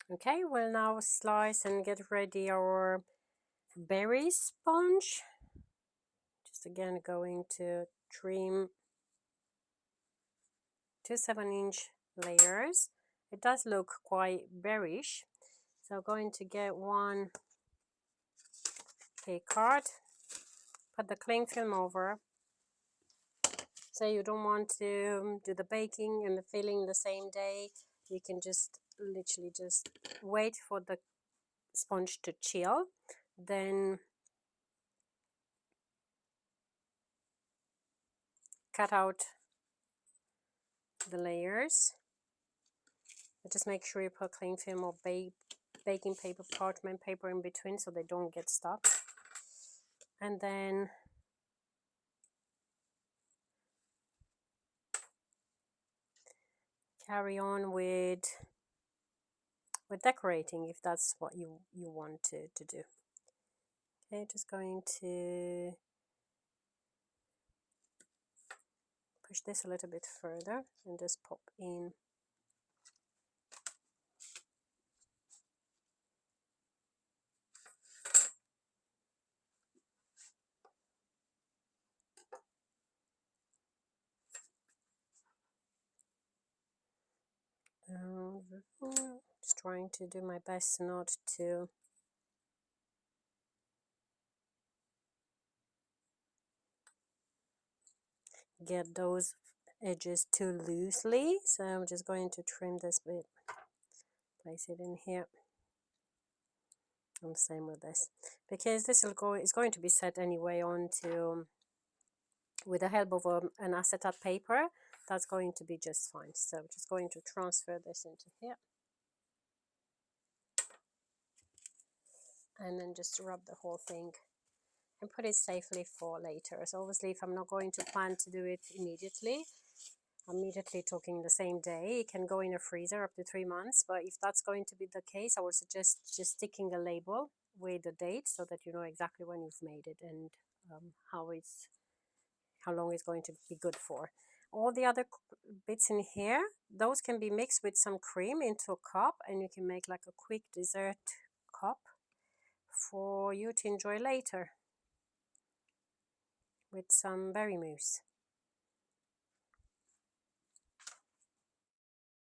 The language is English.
Okay, we'll now slice and get ready our berry sponge. Just again going to trim 2 7-inch layers. It does look quite berryish, so I'm going to get one cake card, put the cling film over. Say you don't want to do the baking and the filling the same day, you can just literally just wait for the sponge to chill, then cut out the layers. But just make sure you put cling film or baking paper, parchment paper in between so they don't get stuck. And then carry on with decorating if that's what you want to do. Okay, just going to push this a little bit further and just pop in just trying to do my best not to get those edges too loosely, so I'm just going to trim this bit, place it in here, and the same with this, because this is going to be set anyway onto with the help of an acetate paper. That's going to be just fine. So I'm just going to transfer this into here and then just rub the whole thing and put it safely for later. So obviously if I'm not going to plan to do it immediately talking the same day, it can go in a freezer up to 3 months. But if that's going to be the case, I would suggest just sticking a label with the date so that you know exactly when you've made it and how long it's going to be good for. All the other bits in here, those can be mixed with some cream into a cup, and you can make like a quick dessert cup for you to enjoy later with some berry mousse.